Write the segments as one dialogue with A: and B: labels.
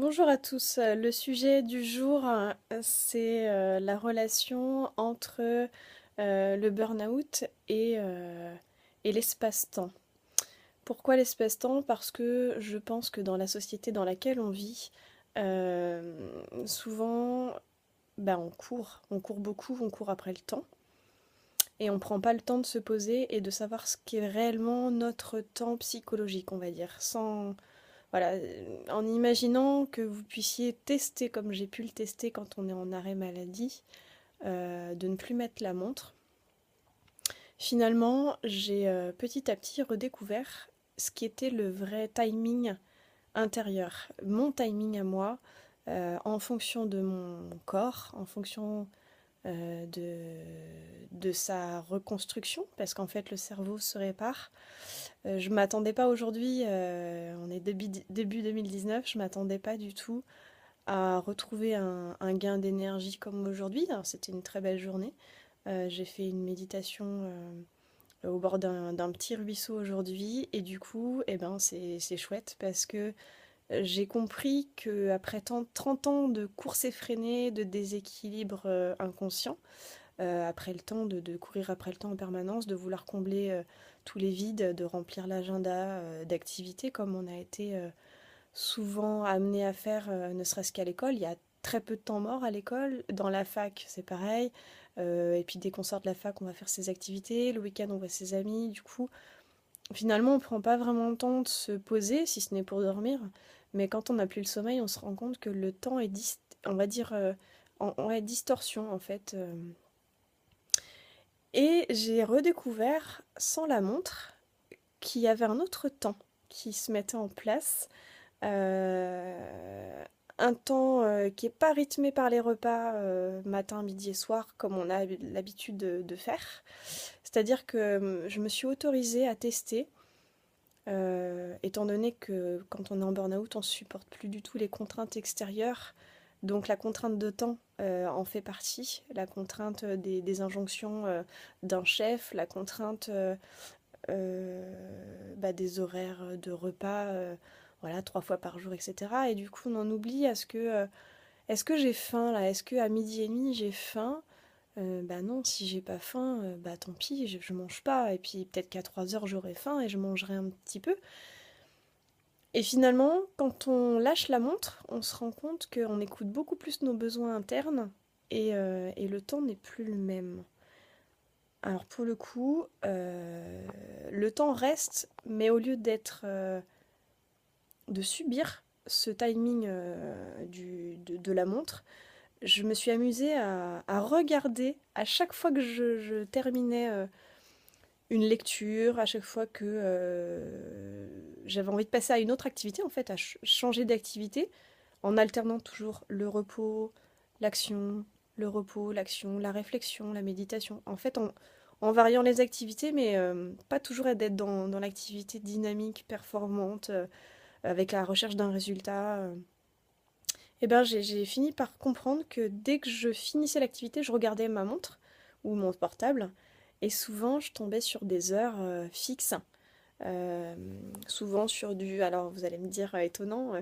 A: Bonjour à tous. Le sujet du jour, c'est la relation entre le burn-out et l'espace-temps. Pourquoi l'espace-temps? Parce que je pense que dans la société dans laquelle on vit, souvent, on court beaucoup, on court après le temps, et on prend pas le temps de se poser et de savoir ce qu'est réellement notre temps psychologique, on va dire, sans voilà, en imaginant que vous puissiez tester, comme j'ai pu le tester quand on est en arrêt maladie, de ne plus mettre la montre. Finalement, j'ai petit à petit redécouvert ce qui était le vrai timing intérieur, mon timing à moi, en fonction de mon corps, en fonction de sa reconstruction, parce qu'en fait le cerveau se répare. Je m'attendais pas aujourd'hui, on est début 2019, je m'attendais pas du tout à retrouver un gain d'énergie comme aujourd'hui. Alors, c'était une très belle journée. J'ai fait une méditation au bord d'un petit ruisseau aujourd'hui et du coup, eh ben, c'est chouette parce que j'ai compris qu'après 30 ans de course effrénée, de déséquilibre inconscient, après le temps de courir après le temps en permanence, de vouloir combler tous les vides, de remplir l'agenda d'activités comme on a été souvent amené à faire, ne serait-ce qu'à l'école. Il y a très peu de temps mort à l'école. Dans la fac, c'est pareil. Et puis dès qu'on sort de la fac, on va faire ses activités. Le week-end, on voit ses amis. Du coup, finalement, on prend pas vraiment le temps de se poser, si ce n'est pour dormir. Mais quand on n'a plus le sommeil, on se rend compte que le temps est, on va dire, en distorsion en fait. Et j'ai redécouvert, sans la montre, qu'il y avait un autre temps qui se mettait en place. Euh, un temps qui n'est pas rythmé par les repas matin, midi et soir, comme on a l'habitude de faire. C'est-à-dire que je me suis autorisée à tester, étant donné que quand on est en burn-out, on ne supporte plus du tout les contraintes extérieures. Donc la contrainte de temps en fait partie, la contrainte des injonctions d'un chef, la contrainte des horaires de repas, voilà, 3 fois par jour, etc. Et du coup, on en oublie. Est-ce que j'ai faim là? Est-ce que à midi et demi j'ai faim? Bah non, si j'ai pas faim, bah tant pis, je mange pas. Et puis peut-être qu'à 3 heures j'aurai faim et je mangerai un petit peu. Et finalement, quand on lâche la montre, on se rend compte qu'on écoute beaucoup plus nos besoins internes et le temps n'est plus le même. Alors pour le coup, le temps reste, mais au lieu de subir ce timing de la montre, je me suis amusée à regarder à chaque fois que je terminais une lecture, à chaque fois que j'avais envie de passer à une autre activité, en fait, à changer d'activité, en alternant toujours le repos, l'action, le repos, l'action, la réflexion, la méditation. En fait, en variant les activités, mais pas toujours d'être dans l'activité dynamique, performante, avec la recherche d'un résultat. Et ben, j'ai fini par comprendre que dès que je finissais l'activité, je regardais ma montre ou mon portable, et souvent je tombais sur des heures fixes. Euh, Souvent sur alors vous allez me dire étonnant,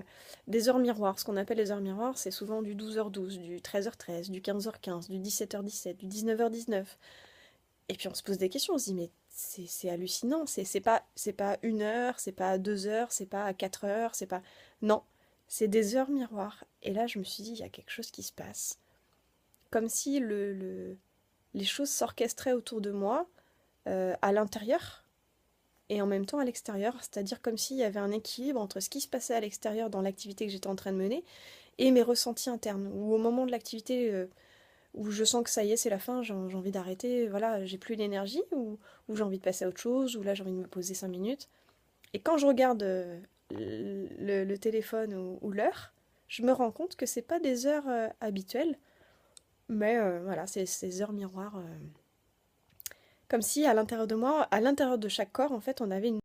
A: des heures miroirs. Ce qu'on appelle les heures miroirs, c'est souvent du 12h12, du 13h13, du 15h15, du 17h17, du 19h19. Et puis on se pose des questions, on se dit mais c'est hallucinant, c'est pas 1 heure, c'est pas 2 heures, c'est pas 4 heures, c'est pas... Non, c'est des heures miroirs. Et là je me suis dit, il y a quelque chose qui se passe. Comme si les choses s'orchestraient autour de moi, à l'intérieur, et en même temps à l'extérieur, c'est-à-dire comme s'il y avait un équilibre entre ce qui se passait à l'extérieur dans l'activité que j'étais en train de mener et mes ressentis internes, ou au moment de l'activité où je sens que ça y est, c'est la fin, j'ai envie d'arrêter, voilà, j'ai plus d'énergie, ou j'ai envie de passer à autre chose, ou là j'ai envie de me poser 5 minutes. Et quand je regarde le téléphone ou l'heure, je me rends compte que c'est pas des heures habituelles, mais voilà, c'est ces heures miroirs. Comme si à l'intérieur de moi, à l'intérieur de chaque corps, en fait, on avait une